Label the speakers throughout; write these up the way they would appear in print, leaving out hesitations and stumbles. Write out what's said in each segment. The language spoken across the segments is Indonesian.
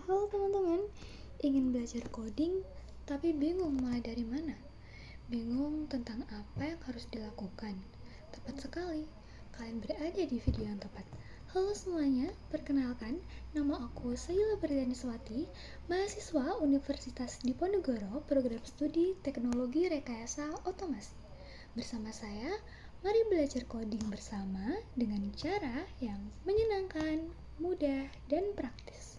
Speaker 1: Halo teman-teman, ingin belajar coding tapi bingung mulai dari mana? Bingung tentang apa yang harus dilakukan? Tepat sekali, kalian berada di video yang tepat. Halo semuanya, perkenalkan, nama aku Sayula Berdaniswati, mahasiswa Universitas Diponegoro, program studi Teknologi Rekayasa Otomasi. Bersama saya, mari belajar coding bersama dengan cara yang menyenangkan, mudah, dan praktis.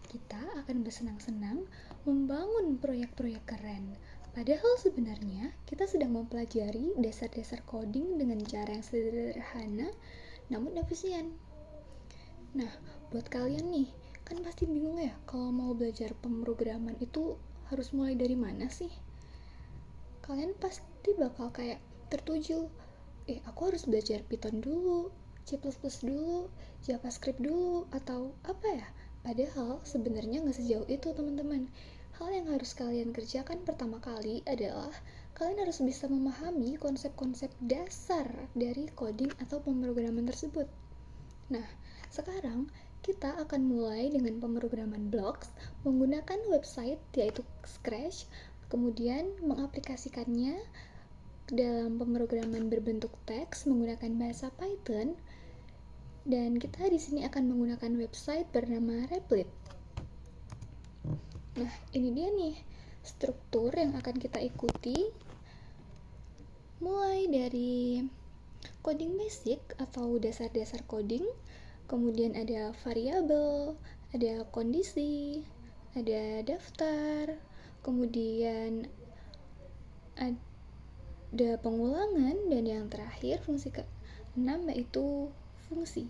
Speaker 1: Kita akan bersenang-senang membangun proyek-proyek keren. Padahal sebenarnya kita sedang mempelajari dasar-dasar coding dengan cara yang sederhana namun efisien. Nah, buat kalian nih, kan pasti bingung ya kalau mau belajar pemrograman itu harus mulai dari mana sih? Kalian pasti bakal kayak tertuju, aku harus belajar Python dulu, C++ dulu, JavaScript dulu, atau apa ya? Padahal sebenarnya nggak sejauh itu teman-teman. Hal yang harus kalian kerjakan pertama kali adalah kalian harus bisa memahami konsep-konsep dasar dari coding atau pemrograman tersebut. Nah, sekarang kita akan mulai dengan pemrograman blocks menggunakan website yaitu Scratch, kemudian mengaplikasikannya dalam pemrograman berbentuk teks menggunakan bahasa Python, dan kita di sini akan menggunakan website bernama Replit. Nah, ini dia nih struktur yang akan kita ikuti, mulai dari coding basic atau dasar-dasar coding, kemudian ada variabel, ada kondisi, ada daftar, kemudian ada pengulangan, dan yang terakhir fungsi ke-6 yaitu fungsi.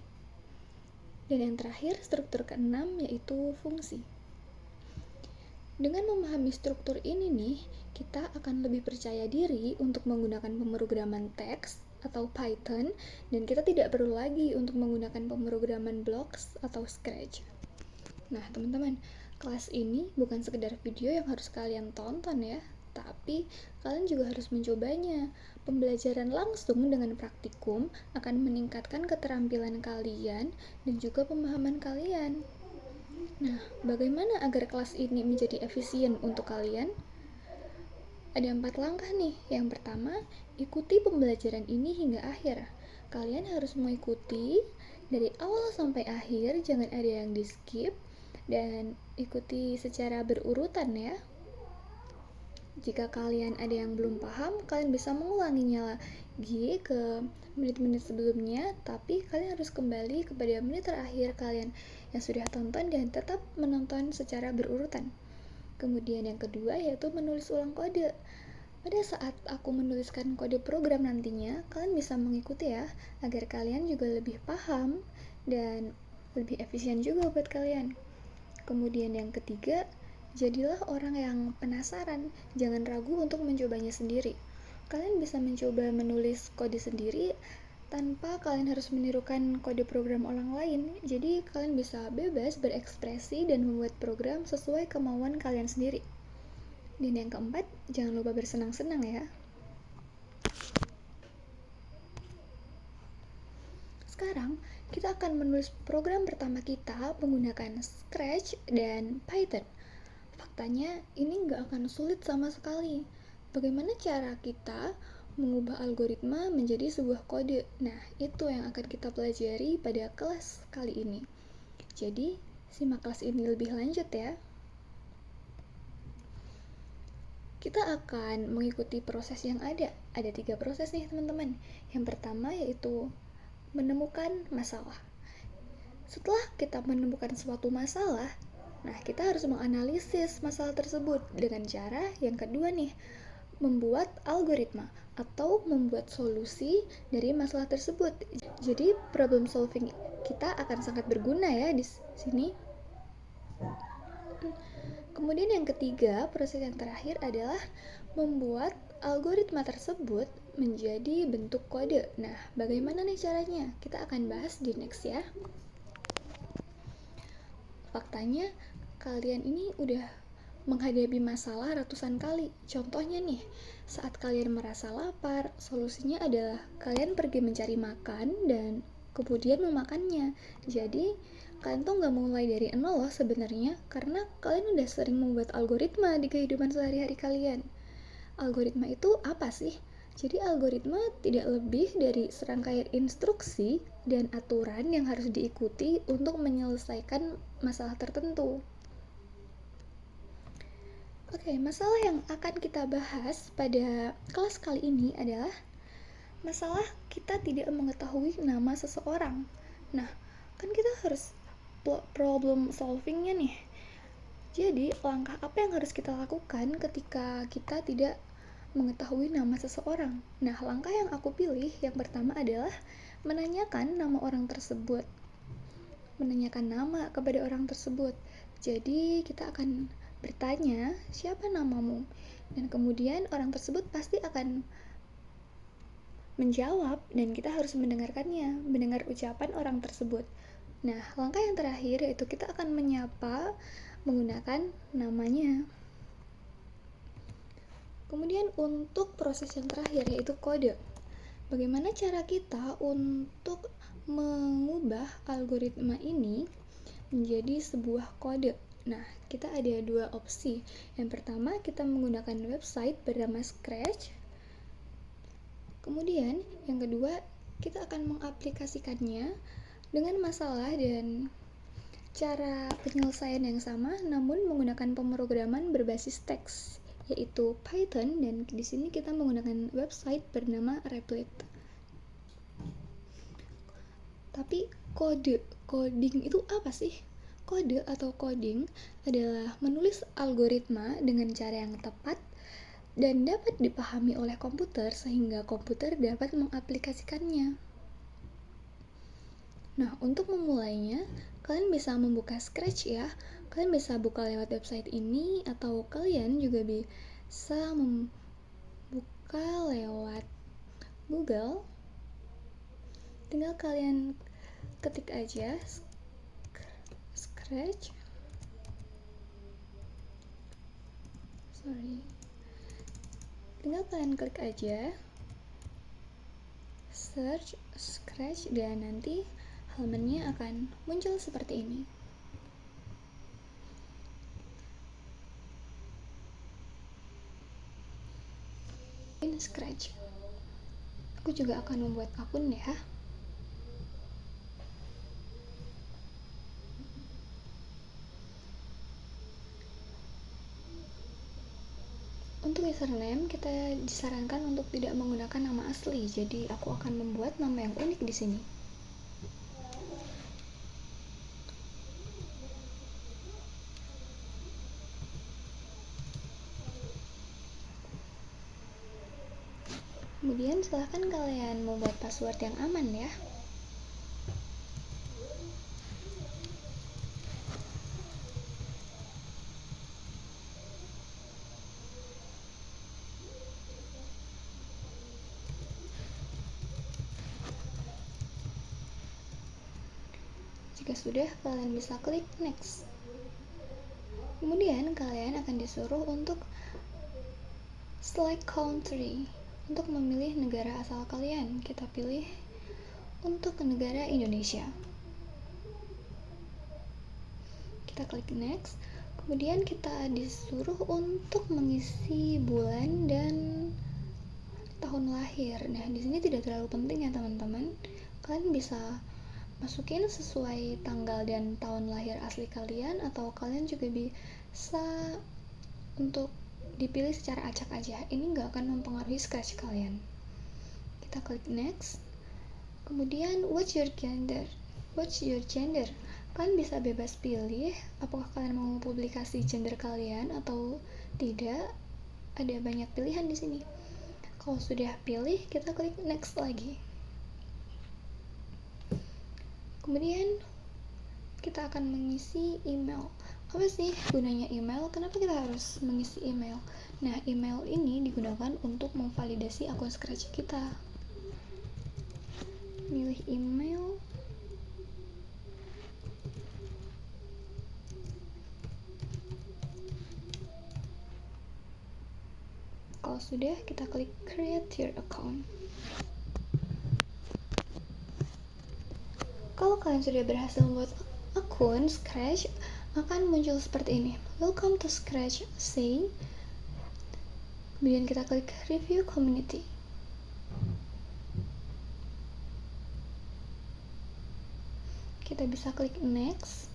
Speaker 1: Dan yang terakhir struktur ke-6 yaitu fungsi. Dengan memahami struktur ini nih, kita akan lebih percaya diri untuk menggunakan pemrograman teks atau Python, dan kita tidak perlu lagi untuk menggunakan pemrograman blocks atau Scratch. Nah, teman-teman, kelas ini bukan sekedar video yang harus kalian tonton ya, tapi kalian juga harus mencobanya. Pembelajaran langsung dengan praktikum akan meningkatkan keterampilan kalian dan juga pemahaman kalian. Nah, bagaimana agar kelas ini menjadi efisien untuk kalian? Ada 4 langkah nih. Yang pertama, ikuti pembelajaran ini hingga akhir. Kalian harus mengikuti dari awal sampai akhir, jangan ada yang di skip, dan ikuti secara berurutan ya. Jika kalian ada yang belum paham, kalian bisa mengulanginya lagi ke menit-menit sebelumnya, tapi kalian harus kembali kepada menit terakhir kalian yang sudah tonton dan tetap menonton secara berurutan. Kemudian yang kedua yaitu menulis ulang kode. Pada saat aku menuliskan kode program nantinya, kalian bisa mengikuti ya, agar kalian juga lebih paham dan lebih efisien juga buat kalian. Kemudian yang ketiga, jadilah orang yang penasaran, jangan ragu untuk mencobanya sendiri. Kalian bisa mencoba menulis kode sendiri tanpa kalian harus menirukan kode program orang lain. Jadi kalian bisa bebas berekspresi dan membuat program sesuai kemauan kalian sendiri. Dan yang keempat, jangan lupa bersenang-senang ya. Sekarang kita akan menulis program pertama kita menggunakan Scratch dan Python. Faktanya ini nggak akan sulit sama sekali. Bagaimana cara kita mengubah algoritma menjadi sebuah kode? Nah, itu yang akan kita pelajari pada kelas kali ini. Jadi, simak kelas ini lebih lanjut ya. Kita akan mengikuti proses yang ada. Ada 3 proses nih teman-teman. Yang pertama yaitu menemukan masalah. Setelah kita menemukan suatu masalah, nah kita harus menganalisis masalah tersebut dengan cara yang kedua nih, membuat algoritma atau membuat solusi dari masalah tersebut. Jadi problem solving kita akan sangat berguna ya di sini. Kemudian yang ketiga, proses yang terakhir adalah membuat algoritma tersebut menjadi bentuk kode. Nah, bagaimana nih caranya? Kita akan bahas di next ya. Faktanya, kalian ini udah menghadapi masalah ratusan kali. Contohnya nih, saat kalian merasa lapar, solusinya adalah kalian pergi mencari makan dan kemudian memakannya. Jadi, kalian tuh nggak mulai dari nol loh sebenarnya, karena kalian udah sering membuat algoritma di kehidupan sehari-hari kalian. Algoritma itu apa sih? Jadi algoritma tidak lebih dari serangkaian instruksi dan aturan yang harus diikuti untuk menyelesaikan masalah tertentu. Oke, masalah yang akan kita bahas pada kelas kali ini adalah masalah kita tidak mengetahui nama seseorang. Nah, kan kita harus problem solvingnya nih. Jadi, langkah apa yang harus kita lakukan ketika kita tidak mengetahui nama seseorang? Nah, langkah yang aku pilih yang pertama adalah menanyakan nama orang tersebut. Menanyakan nama kepada orang tersebut. Jadi, kita akan bertanya, siapa namamu? Dan kemudian orang tersebut pasti akan menjawab dan kita harus mendengarkannya, mendengar ucapan orang tersebut. Nah, langkah yang terakhir yaitu kita akan menyapa menggunakan namanya. Kemudian untuk proses yang terakhir yaitu kode. Bagaimana cara kita untuk mengubah algoritma ini menjadi sebuah kode? Nah, kita ada dua opsi. Yang pertama, kita menggunakan website bernama Scratch. Kemudian, yang kedua, kita akan mengaplikasikannya dengan masalah dan cara penyelesaian yang sama, namun menggunakan pemrograman berbasis teks, yaitu Python, dan di sini kita menggunakan website bernama Replit. Tapi coding itu apa sih? Kode atau coding adalah menulis algoritma dengan cara yang tepat dan dapat dipahami oleh komputer sehingga komputer dapat mengaplikasikannya. Nah, untuk memulainya, kalian bisa membuka Scratch ya. Kalian bisa buka lewat website ini atau kalian juga bisa membuka lewat Google. Tinggal kalian ketik aja Scratch. Tinggal kalian klik aja search Scratch dan nanti halamannya akan muncul seperti ini. In Scratch. Aku juga akan membuat akun ya. Untuk username, kita disarankan untuk tidak menggunakan nama asli, jadi aku akan membuat nama yang unik di sini. Kemudian silahkan kalian membuat password yang aman ya. Jika sudah, kalian bisa klik next. Kemudian kalian akan disuruh untuk select country, untuk memilih negara asal kalian. Kita pilih untuk negara Indonesia. Kita klik next. Kemudian kita disuruh untuk mengisi bulan dan tahun lahir. Nah, di sini tidak terlalu penting ya teman-teman. Kalian bisa masukin sesuai tanggal dan tahun lahir asli kalian, atau kalian juga bisa untuk dipilih secara acak aja. Ini nggak akan mempengaruhi Scratch kalian. Kita klik next. Kemudian what's your gender? Kalian bisa bebas pilih apakah kalian mau publikasi gender kalian atau tidak. Ada banyak pilihan di sini. Kalau sudah pilih, kita klik next lagi. Kemudian kita akan mengisi email. Apa sih gunanya email? Kenapa kita harus mengisi email? Nah, email ini digunakan untuk memvalidasi akun Scratch kita. Milih email. Kalau sudah, kita klik create your account. Kalau kalian sudah berhasil membuat akun, akun Scratch akan muncul seperti ini. Welcome to Scratch, say. Kemudian kita klik review community. Kita bisa klik next.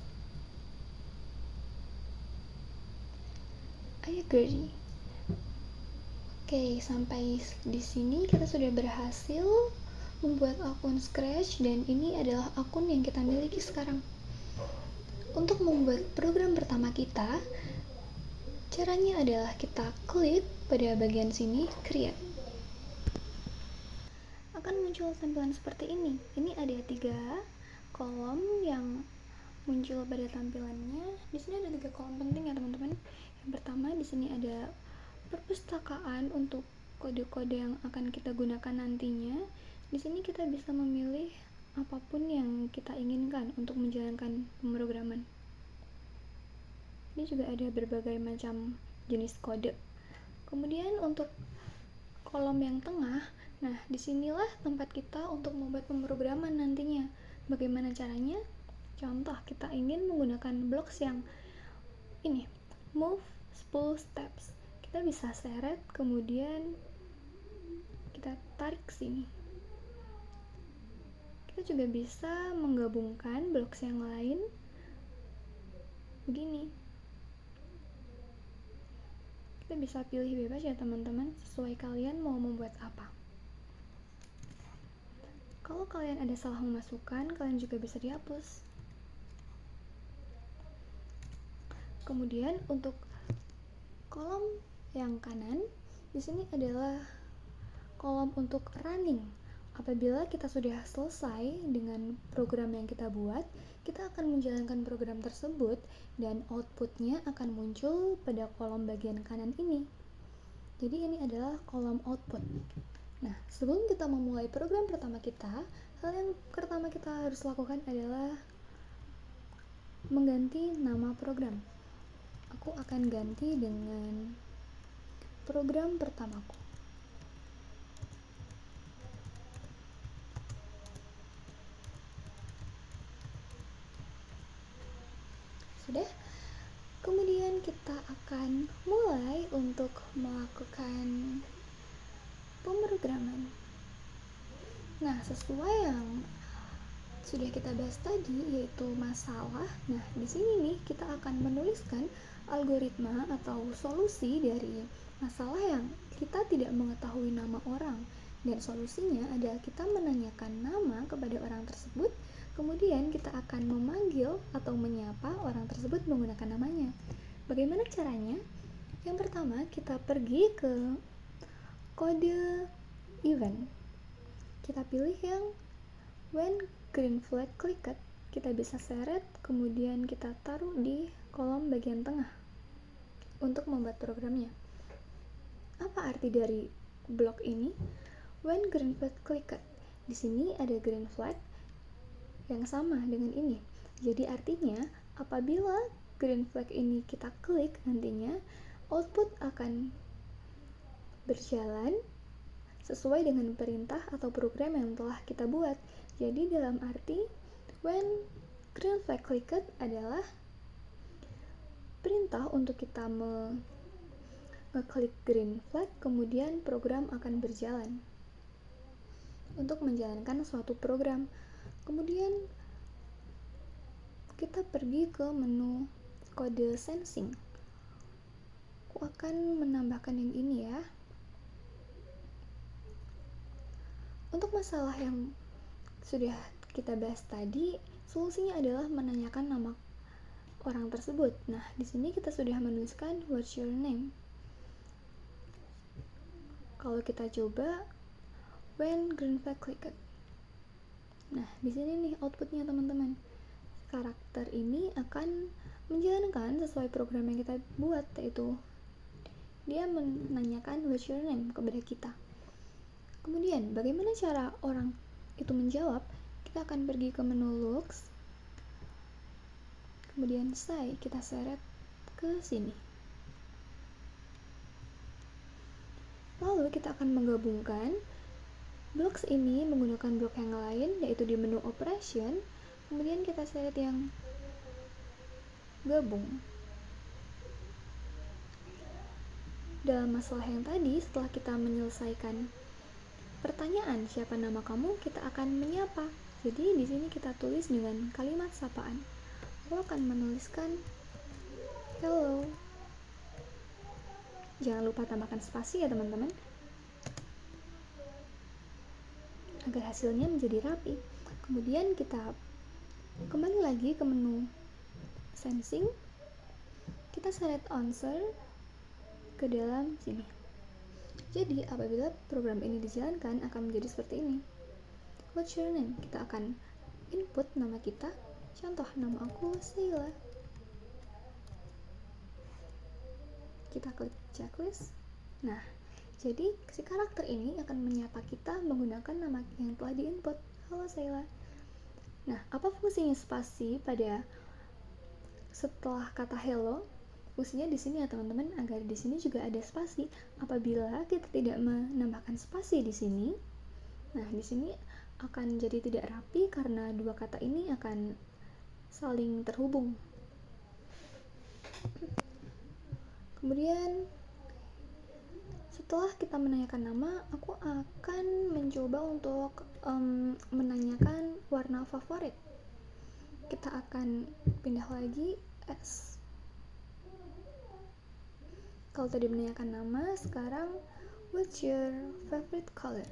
Speaker 1: I agree. Oke, sampai di sini kita sudah berhasil membuat akun Scratch dan ini adalah akun yang kita miliki sekarang. Untuk membuat program pertama kita, caranya adalah kita klik pada bagian sini, create. Akan muncul tampilan seperti ini. Ini ada 3 kolom yang muncul pada tampilannya. Di sini ada 3 kolom penting ya teman-teman. Yang pertama di sini ada perpustakaan untuk kode-kode yang akan kita gunakan nantinya. Di sini kita bisa memilih apapun yang kita inginkan untuk menjalankan pemrograman. Ini juga ada berbagai macam jenis kode. Kemudian untuk kolom yang tengah, nah disinilah tempat kita untuk membuat pemrograman nantinya. Bagaimana caranya? Contoh, kita ingin menggunakan blocks yang ini, move 10 steps. Kita bisa seret, kemudian kita tarik sini. Kita juga bisa menggabungkan blocks yang lain begini. Kita bisa pilih bebas ya teman-teman, sesuai kalian mau membuat apa. Kalau kalian ada salah memasukkan, kalian juga bisa dihapus. Kemudian untuk kolom yang kanan, di sini adalah kolom untuk running. Apabila kita sudah selesai dengan program yang kita buat, kita akan menjalankan program tersebut dan outputnya akan muncul pada kolom bagian kanan ini. Jadi ini adalah kolom output. Nah, sebelum kita memulai program pertama kita, hal yang pertama kita harus lakukan adalah mengganti nama program. Aku akan ganti dengan program pertamaku. Sudah? Kemudian kita akan mulai untuk melakukan pemrograman. Nah, sesuai yang sudah kita bahas tadi, yaitu masalah. Nah, di sini nih kita akan menuliskan algoritma atau solusi dari masalah yang kita tidak mengetahui nama orang. Dan solusinya adalah kita menanyakan nama kepada orang tersebut, kemudian kita akan memanggil atau menyapa orang tersebut menggunakan namanya. Bagaimana caranya? Yang pertama, kita pergi ke kode event. Kita pilih yang when green flag clicked. Kita bisa seret, kemudian kita taruh di kolom bagian tengah untuk membuat programnya. Apa arti dari blok ini? When green flag clicked. Di sini ada green flag yang sama dengan ini. Jadi artinya apabila green flag ini kita klik, nantinya output akan berjalan sesuai dengan perintah atau program yang telah kita buat. Jadi dalam arti when green flag clicked adalah perintah untuk kita mengeklik green flag, kemudian program akan berjalan untuk menjalankan suatu program. Kemudian kita pergi ke menu kode sensing. Aku akan menambahkan yang ini ya. Untuk masalah yang sudah kita bahas tadi, solusinya adalah menanyakan nama orang tersebut. Nah, di sini kita sudah menuliskan what's your name. Kalau kita coba when green flag clicked. Nah, di sini nih outputnya teman-teman. Karakter ini akan menjalankan sesuai program yang kita buat, yaitu dia menanyakan what's your name kepada kita. Kemudian, bagaimana cara orang itu menjawab? Kita akan pergi ke menu looks, kemudian say, kita seret ke sini. Lalu kita akan menggabungkan blocks ini menggunakan blok yang lain, yaitu di menu operation. Kemudian kita seret yang gabung. Dalam masalah yang tadi, setelah kita menyelesaikan pertanyaan siapa nama kamu, kita akan menyapa. Jadi di sini kita tulis dengan kalimat sapaan. Aku akan menuliskan hello. Jangan lupa tambahkan spasi ya teman-teman, agar hasilnya menjadi rapi. Kemudian kita kembali lagi ke menu sensing. Kita select answer ke dalam sini. Jadi apabila program ini dijalankan akan menjadi seperti ini. What's your name? Kita akan input nama kita. Contoh, nama aku Sheila. Kita klik checklist. Nah, jadi si karakter ini akan menyapa kita menggunakan nama yang telah diinput. Halo Sheila. Nah, apa fungsinya spasi pada setelah kata hello? Fungsinya di sini ya teman-teman, agar di sini juga ada spasi. Apabila kita tidak menambahkan spasi di sini, nah di sini akan jadi tidak rapi karena dua kata ini akan saling terhubung. Kemudian setelah kita menanyakan nama, aku akan mencoba untuk menanyakan warna favorit. Kita akan pindah lagi S. Kalau tadi menanyakan nama, sekarang what's your favorite color?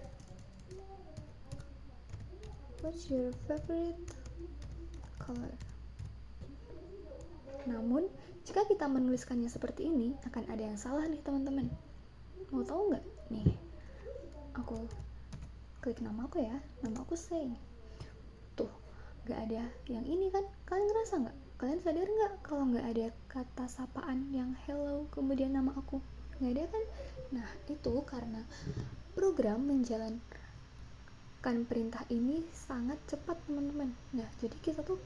Speaker 1: What's your favorite color? Namun, jika kita menuliskannya seperti ini, akan ada yang salah nih teman-teman. Mau tahu nggak? Nih, aku klik nama aku ya, nama aku Say. Tuh, nggak ada yang ini kan? Kalian ngerasa nggak? Kalian sadar nggak kalau nggak ada kata sapaan yang hello kemudian nama aku? Nggak ada kan? Nah, itu karena program menjalankan perintah ini sangat cepat teman-teman. Nah, jadi kita tuh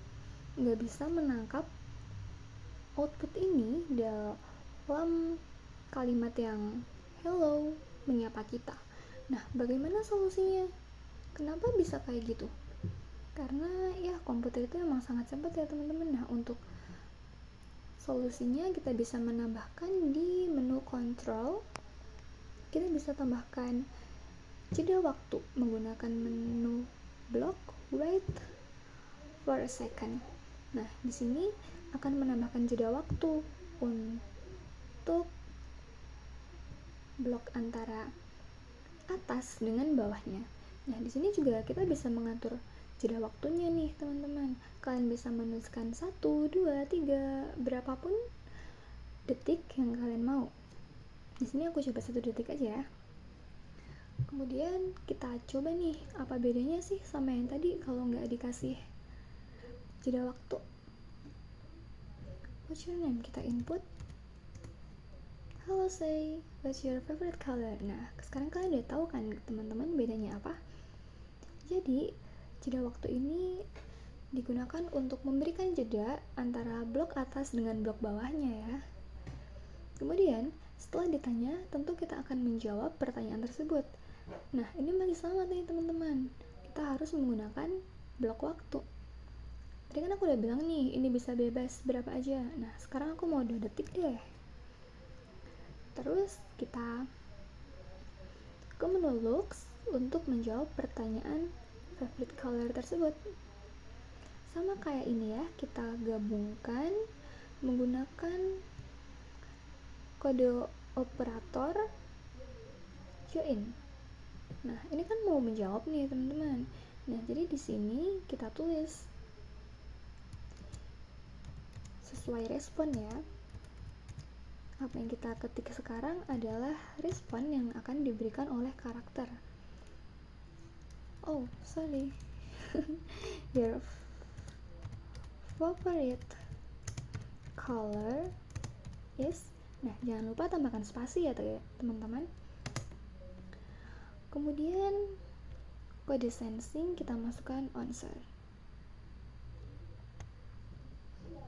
Speaker 1: nggak bisa menangkap output ini dalam kalimat yang hello menyapa kita. Nah, bagaimana solusinya? Kenapa bisa kayak gitu? Karena ya komputer itu memang sangat cepat ya teman-teman. Nah, untuk solusinya kita bisa menambahkan di menu control. Kita bisa tambahkan jeda waktu menggunakan menu block wait for a second. Nah, di sini akan menambahkan jeda waktu untuk blok antara atas dengan bawahnya. Nah, di sini juga kita bisa mengatur jeda waktunya nih, teman-teman. Kalian bisa menuliskan 1, 2, 3, berapapun detik yang kalian mau. Di sini aku coba 1 detik aja ya. Kemudian kita coba nih, apa bedanya sih sama yang tadi kalau nggak dikasih jeda waktu. What's your name? Kita input. Hello Say, what's your favorite color? Nah, sekarang kalian udah tahu kan teman-teman bedanya apa? Jadi, jeda waktu ini digunakan untuk memberikan jeda antara blok atas dengan blok bawahnya ya. Kemudian, setelah ditanya, tentu kita akan menjawab pertanyaan tersebut. Nah, ini masih sama nih teman-teman. Kita harus menggunakan blok waktu. Tadi kan aku udah bilang nih, ini bisa bebas berapa aja. Nah, sekarang aku mau 2 detik deh. Terus kita ke menu looks untuk menjawab pertanyaan favorite color tersebut. Sama kayak ini ya, kita gabungkan menggunakan kode operator join. Nah, ini kan mau menjawab nih teman-teman. Nah, jadi di sini kita tulis sesuai respon ya. Apa yang kita ketik sekarang adalah respon yang akan diberikan oleh karakter. Oh, sorry. Your favorite color is. Nah, jangan lupa tambahkan spasi ya teman-teman. Kemudian kode sensing kita masukkan answer.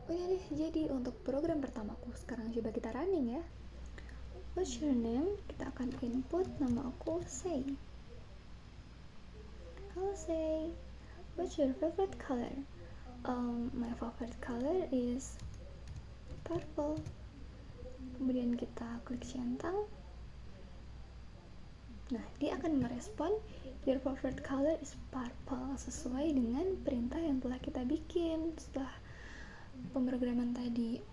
Speaker 1: Udah deh, jadi untuk program pertamaku. Sekarang coba kita running ya. What's your name? Kita akan input nama aku Say. Hello Say, what's your favorite color? My favorite color is purple. Kemudian kita klik centang. Nah, dia akan merespon your favorite color is purple sesuai dengan perintah yang telah kita bikin setelah pemrograman tadi.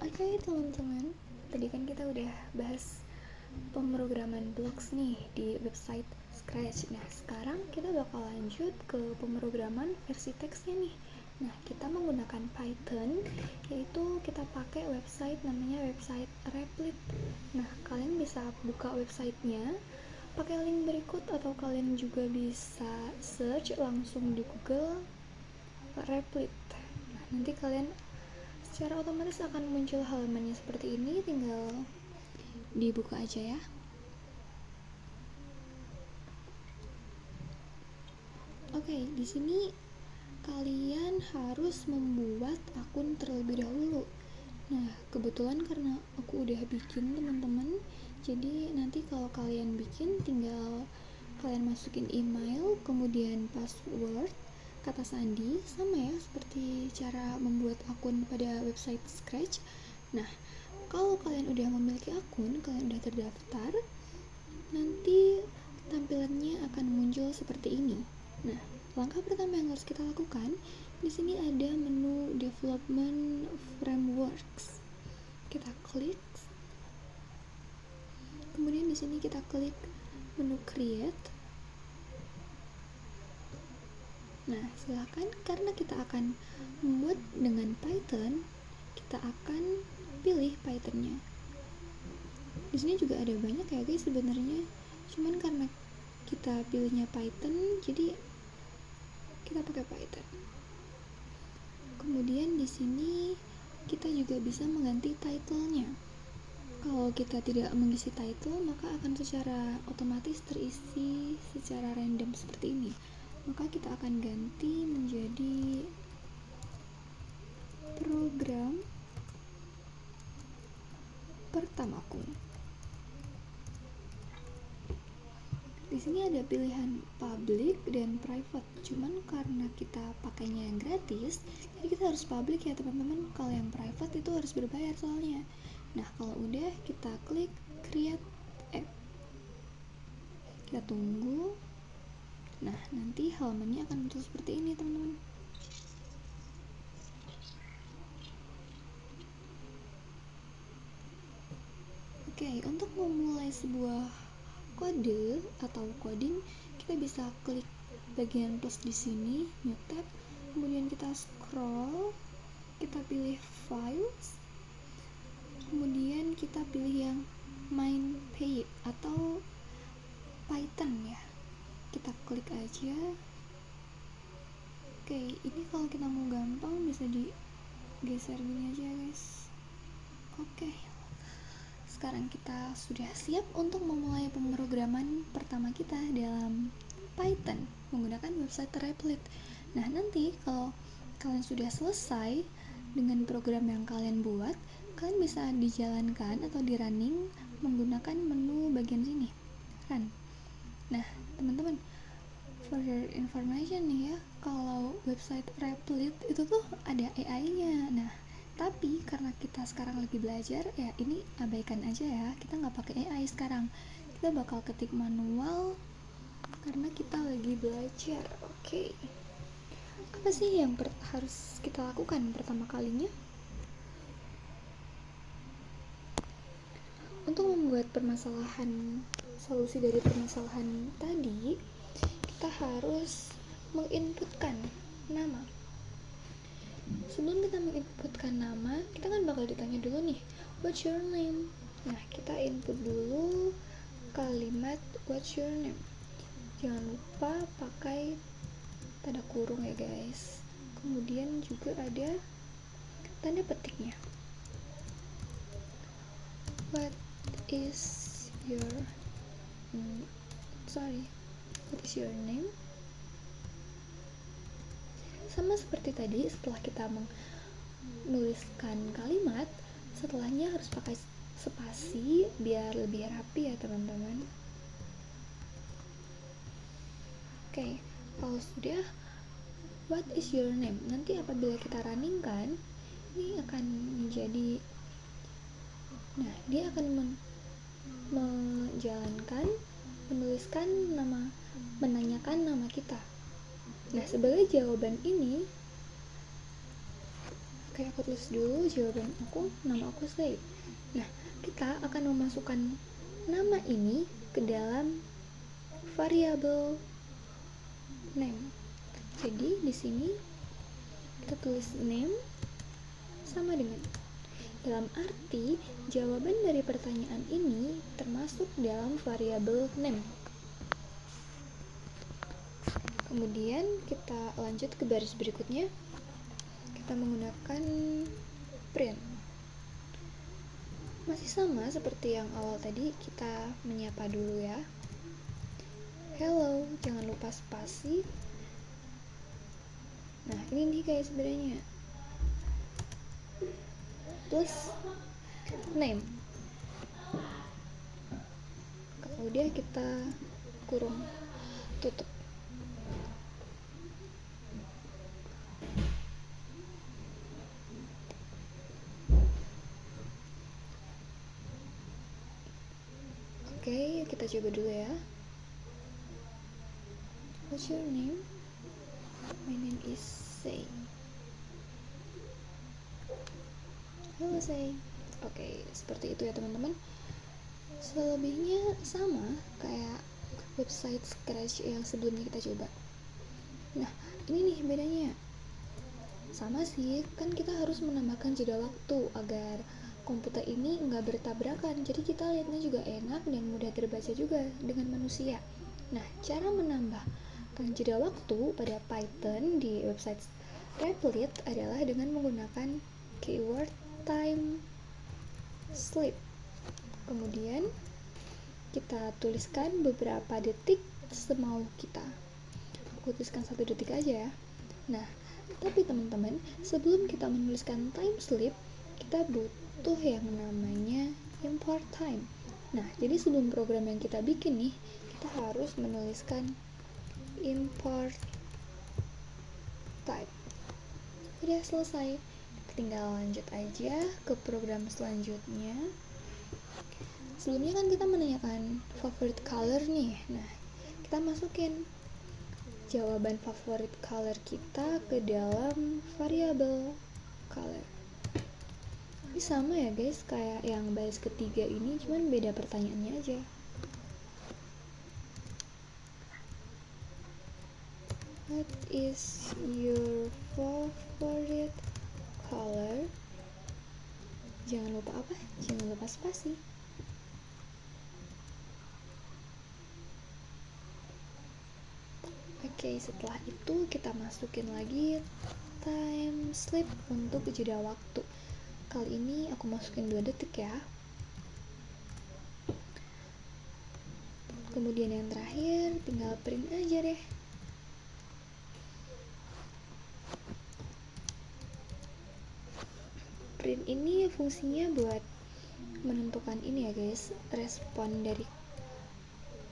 Speaker 1: Oke, teman-teman, tadi kan kita udah bahas pemrograman blocks nih di website Scratch. Nah, sekarang kita bakal lanjut ke pemrograman versi teksnya nih. Nah, kita menggunakan Python, yaitu kita pakai website namanya website Replit. Nah, kalian bisa buka websitenya pakai link berikut, atau kalian juga bisa search langsung di Google Replit. Nah, nanti kalian secara otomatis akan muncul halamannya seperti ini, tinggal dibuka aja ya. Oke, di sini kalian harus membuat akun terlebih dahulu. Nah, kebetulan karena aku udah bikin, teman-teman, jadi nanti kalau kalian bikin tinggal kalian masukin email, kemudian password, kata sandi, sama ya seperti cara membuat akun pada website Scratch. Nah, kalau kalian udah memiliki akun, kalian udah terdaftar, nanti tampilannya akan muncul seperti ini. Nah, langkah pertama yang harus kita lakukan, di sini ada menu Development Frameworks. Kita klik. Kemudian di sini kita klik menu Create. Nah, silakan, karena kita akan membuat dengan Python, kita akan pilih Python-nya. Di sini juga ada banyak ya guys sebenarnya. Cuman karena kita pilihnya Python, jadi kita pakai Python. Kemudian di sini kita juga bisa mengganti title-nya. Kalau kita tidak mengisi title, maka akan secara otomatis terisi secara random seperti ini. Maka kita akan ganti menjadi program pertamaku. Di sini ada pilihan public dan private. Cuman karena kita pakainya yang gratis, jadi kita harus public ya teman-teman. Kalau yang private itu harus berbayar soalnya. Nah, kalau udah kita klik create app. Kita tunggu. Nah, nanti halamannya akan muncul seperti ini, teman-teman. Oke, untuk memulai sebuah kode atau coding, kita bisa klik bagian plus di sini, new tab, kemudian kita scroll, kita pilih files, kemudian kita pilih yang main page atau Python ya. Kita klik aja. Oke, ini kalau kita mau gampang bisa digeser gini aja guys. Oke. Sekarang kita sudah siap untuk memulai pemrograman pertama kita dalam Python menggunakan website Replit. Nah, nanti kalau kalian sudah selesai dengan program yang kalian buat, kalian bisa dijalankan atau di running menggunakan menu bagian sini, run. Nah, teman-teman, for your information nih ya, kalau website Replit itu tuh ada AI-nya. Nah, tapi karena kita sekarang lagi belajar, ya ini abaikan aja ya, kita nggak pakai AI sekarang. Kita bakal ketik manual karena kita lagi belajar. Oke. Apa sih yang harus kita lakukan pertama kalinya? Untuk membuat solusi dari permasalahan tadi, kita harus menginputkan nama. Sebelum kita menginputkan nama, kita kan bakal ditanya dulu nih, what's your name? Nah, kita input dulu kalimat what's your name. Jangan lupa pakai tanda kurung ya guys. Kemudian juga ada tanda petiknya. What is your name? Sama seperti tadi, setelah kita menuliskan kalimat, setelahnya harus pakai spasi biar lebih rapi ya teman-teman. Oke, kalau sudah, what is your name. Nanti apabila kita running kan, ini akan menjadi, nah dia akan menuliskan nama, menanyakan nama kita. Nah sebagai jawaban ini, kayak aku tulis dulu jawaban aku, nama aku Slay. Nah kita akan memasukkan nama ini ke dalam variabel name. Jadi di sini kita tulis name sama dengan, dalam arti jawaban dari pertanyaan ini termasuk dalam variabel name. Kemudian kita lanjut ke baris berikutnya. Kita menggunakan print. Masih sama seperti yang awal tadi, kita menyapa dulu ya. Hello, jangan lupa spasi. Nah ini nih guys sebenarnya, plus name. Kemudian kita kurung, tutup. Oke, kita coba dulu ya. What's your name? My name is Say. Halo Say. Oke, seperti itu ya teman-teman. Selebihnya sama kayak website Scratch yang sebelumnya kita coba. Nah, ini nih bedanya. Sama sih, kan kita harus menambahkan jeda waktu agar komputer ini nggak bertabrakan, jadi kita lihatnya juga enak dan mudah terbaca juga dengan manusia. Nah, cara menambahkan jeda waktu pada Python di website Replit adalah dengan menggunakan keyword time sleep. Kemudian kita tuliskan beberapa detik semau kita. Aku tuliskan 1 detik aja ya. Nah, tapi teman-teman, sebelum kita menuliskan time sleep, kita butuh yang namanya import time. Nah, jadi sebelum program yang kita bikin nih, kita harus menuliskan import time. Udah selesai, tinggal lanjut aja ke program selanjutnya. Sebelumnya kan kita menanyakan favorite color nih. Nah, kita masukin jawaban favorit color kita ke dalam variabel color. Ini sama ya guys, kayak yang baris ketiga ini, cuman beda pertanyaannya aja. What is your favorite color? Jangan lupa apa? Jangan lupa spasi. Oke, setelah itu kita masukin lagi time sleep untuk jeda waktu. Kali ini aku masukin 2 detik ya. Kemudian yang terakhir tinggal print aja deh. Print ini fungsinya buat menentukan ini ya guys, respon dari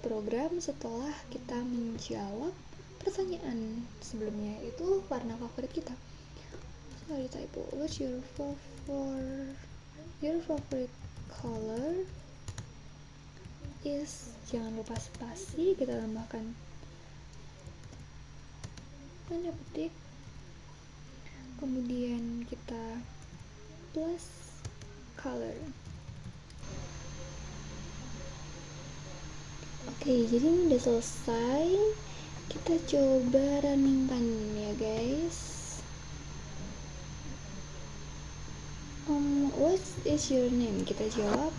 Speaker 1: program setelah kita menjawab pertanyaan sebelumnya, itu warna favorit kita. Sorry typo. What's your favorite color is, jangan lupa spasi, kita tambahkan tanda petik, kemudian kita plus color. Oke, jadi ini udah selesai. Kita coba runningkan ya guys. What is your name? Kita jawab,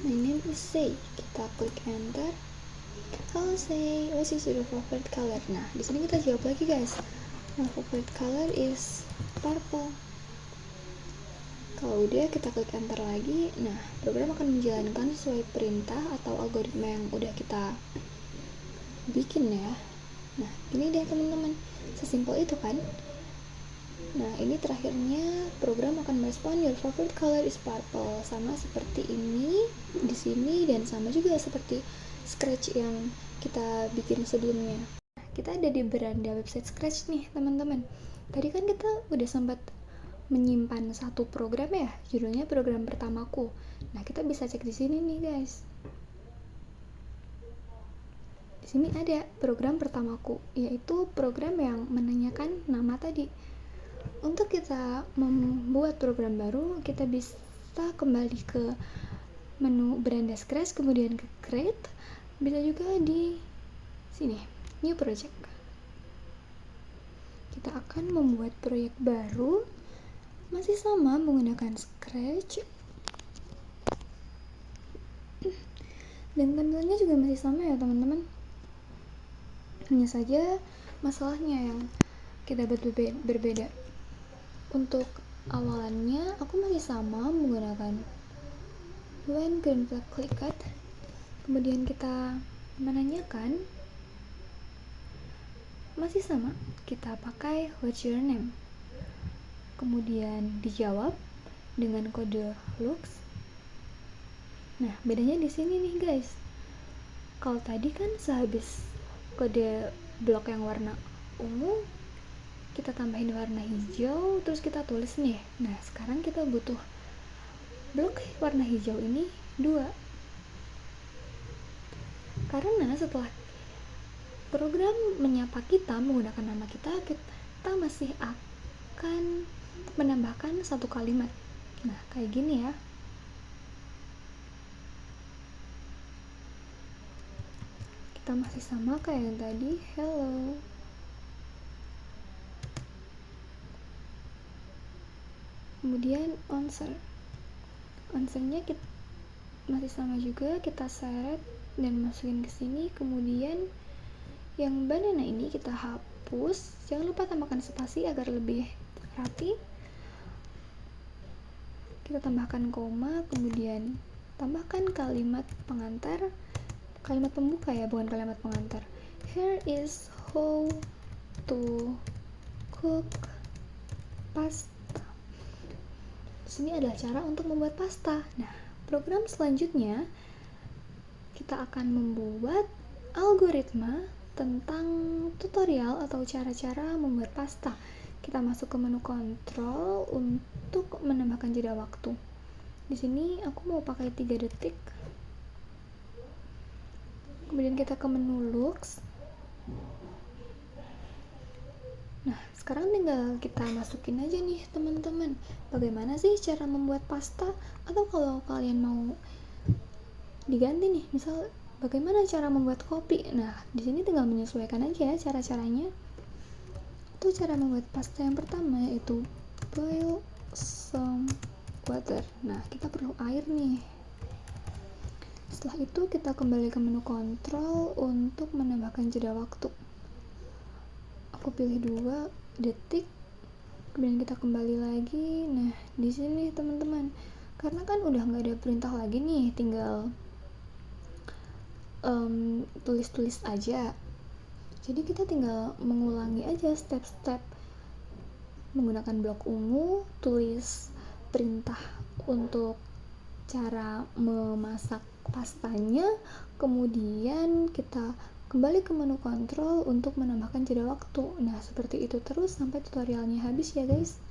Speaker 1: my name is Say. Kita klik enter. Halo Say, what is your favorite color? Nah, di sini kita jawab lagi guys. My favorite color is purple. Kalau udah, kita klik enter lagi. Nah, program akan menjalankan sesuai perintah atau algoritma yang udah kita bikin ya. Nah, ini deh teman-teman, sesimpel itu kan. Nah, ini terakhirnya program akan merespon your favorite color is purple, sama seperti ini di sini dan sama juga seperti Scratch yang kita bikin sebelumnya. kita ada di beranda website Scratch nih teman-teman. Tadi kan kita udah sempat menyimpan satu program ya, judulnya program pertamaku. Nah, kita bisa cek di sini nih guys. Di sini ada program pertamaku, yaitu program yang menanyakan nama tadi. Untuk kita membuat program baru, kita bisa kembali ke menu beranda Scratch, kemudian ke Create, bisa juga di sini, New Project. Kita akan membuat proyek baru, masih sama menggunakan Scratch, dan tampilannya juga masih sama ya teman-teman. Hanya saja masalahnya yang kita buat berbeda. Untuk awalannya aku masih sama menggunakan when green flag clicked, kemudian kita menanyakan masih sama, kita pakai what's your name, kemudian dijawab dengan kode looks. Nah, bedanya di sini nih guys. Kalau tadi kan sehabis kode blok yang warna ungu, kita tambahin warna hijau, terus kita tulis nih. Nah, sekarang kita butuh blok warna hijau ini 2. Karena setelah program menyapa kita menggunakan nama kita masih akan menambahkan satu kalimat. Nah, kayak gini ya. Kita masih sama kayak yang tadi, hello. Kemudian answernya kita masih sama juga, kita seret dan masukin ke sini. Kemudian yang banana ini kita hapus, jangan lupa tambahkan spasi agar lebih rapi. Kita tambahkan koma, kemudian tambahkan kalimat pengantar, kalimat pembuka ya, bukan kalimat pengantar. Here is how to cook pasta. Ini adalah cara untuk membuat pasta. Nah, program selanjutnya kita akan membuat algoritma tentang tutorial atau cara-cara membuat pasta. Kita masuk ke menu kontrol untuk menambahkan jeda waktu. Di sini aku mau pakai 3 detik. Kemudian kita ke menu looks. Nah, sekarang tinggal kita masukin aja nih teman-teman, bagaimana sih cara membuat pasta, atau kalau kalian mau diganti nih, misal bagaimana cara membuat kopi. Nah, di sini tinggal menyesuaikan aja ya cara-caranya. Itu cara membuat pasta yang pertama, yaitu boil some water. Nah, kita perlu air nih. Setelah itu kita kembali ke menu kontrol untuk menambahkan jeda waktu. Aku pilih 2 detik, kemudian kita kembali lagi. Nah, di sini teman-teman, karena kan udah nggak ada perintah lagi nih, tinggal tulis-tulis aja. Jadi kita tinggal mengulangi aja step-step menggunakan blok ungu, tulis perintah untuk cara memasak pastanya, kemudian kita kembali ke menu kontrol untuk menambahkan jeda waktu. Nah, seperti itu terus sampai tutorialnya habis ya guys.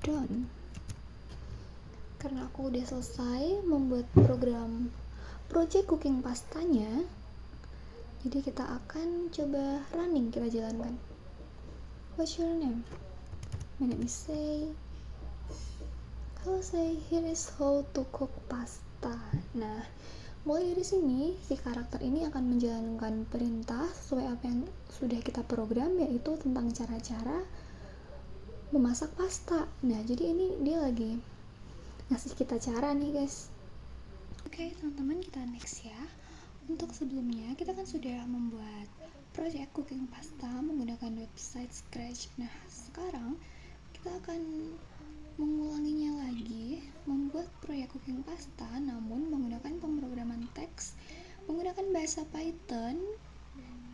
Speaker 1: Done. Karena aku udah selesai membuat program project cooking pastanya, jadi kita akan coba running, kita jalankan. What's your name? My name is Say. Hello Say, here is how to cook pasta. Nah, mulai dari sini si karakter ini akan menjalankan perintah sesuai apa yang sudah kita program, yaitu tentang cara-cara memasak pasta. Nah, jadi ini dia lagi ngasih kita cara nih guys. Oke, teman-teman, kita next ya. Untuk sebelumnya kita kan sudah membuat project cooking pasta menggunakan website Scratch. Nah, sekarang kita akan mengulanginya lagi, membuat proyek cooking pasta namun menggunakan pemrograman teks menggunakan bahasa Python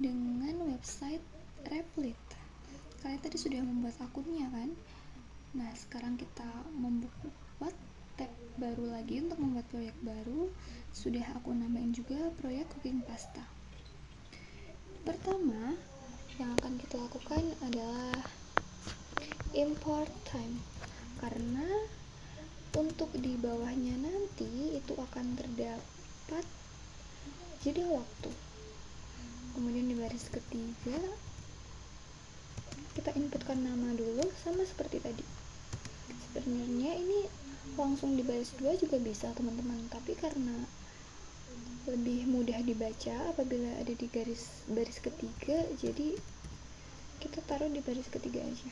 Speaker 1: dengan website Replit. Kalian tadi sudah membuat akunnya kan? Nah, sekarang kita membuat tab baru lagi untuk membuat proyek baru. Sudah aku namain juga proyek cooking pasta. Pertama yang akan kita lakukan adalah import time, karena untuk di bawahnya nanti itu akan terdapat jeda waktu. Kemudian di baris ketiga kita inputkan nama dulu, sama seperti tadi. Sebenarnya ini langsung di baris 2 juga bisa teman-teman, tapi karena lebih mudah dibaca apabila ada di baris ketiga, jadi kita taruh di baris ketiga aja.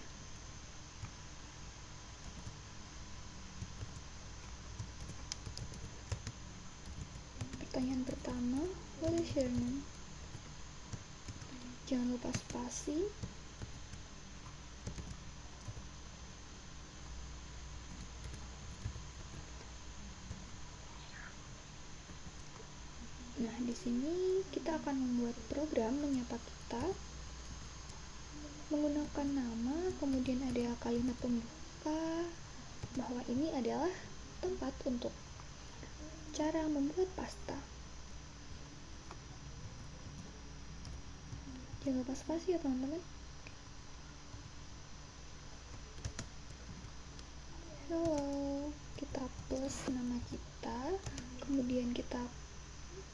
Speaker 1: Pertanyaan pertama, what is your name? Jangan lupa spasi. Nah, di sini kita akan membuat program menyapa kita menggunakan nama, kemudian ada kalimat pembuka bahwa ini adalah tempat untuk cara membuat pasta. Jangan lupa spasi ya teman-teman. Halo, kita plus nama kita, kemudian kita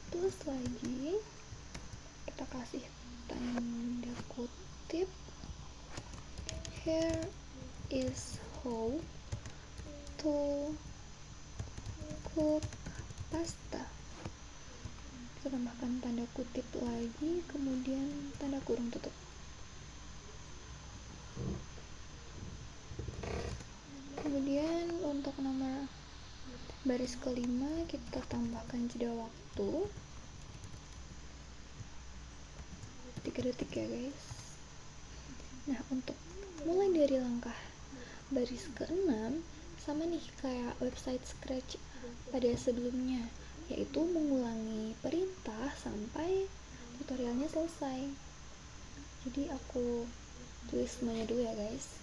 Speaker 1: plus lagi, kita kasih tanda kutip, here is how to cook pasta. Kita tambahkan tanda kutip lagi, kemudian tanda kurung tutup. Kemudian untuk nomor baris kelima kita tambahkan jeda waktu 3 detik ya guys. Nah, untuk mulai dari langkah baris ke-6 sama nih kayak website Scratch pada sebelumnya, yaitu mengulangi perintah sampai tutorialnya selesai. Jadi aku tulis semuanya dulu ya guys.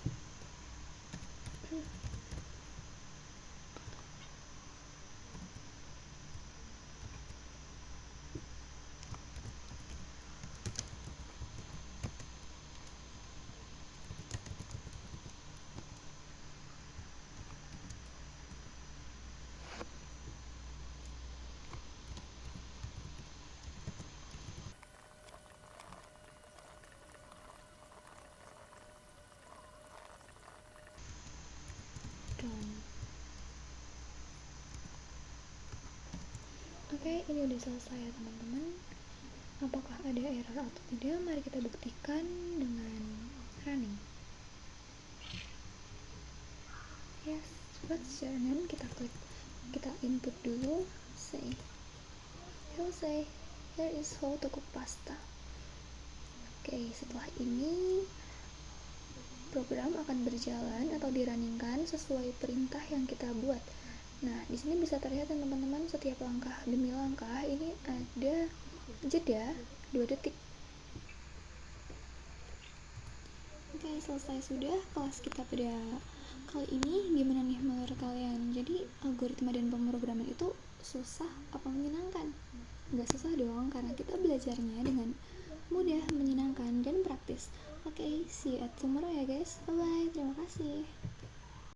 Speaker 1: Oke, ini udah selesai ya teman-teman. Apakah ada error atau tidak? Mari kita buktikan dengan running. Yes, what's your name? Kita klik, kita input dulu. He'll say, here is how to cook pasta. Oke, setelah ini program akan berjalan atau dirunningkan sesuai perintah yang kita buat. Nah, di sini bisa terlihat teman-teman, setiap langkah demi langkah ini ada jeda 2 detik. Oke, selesai sudah kelas kita pada kali ini. Gimana nih menurut kalian? Jadi algoritma dan pemrograman itu susah apa menyenangkan? Nggak susah dong, karena kita belajarnya dengan mudah, menyenangkan, dan praktis. Oke, see you at tomorrow ya guys. Bye bye, terima kasih.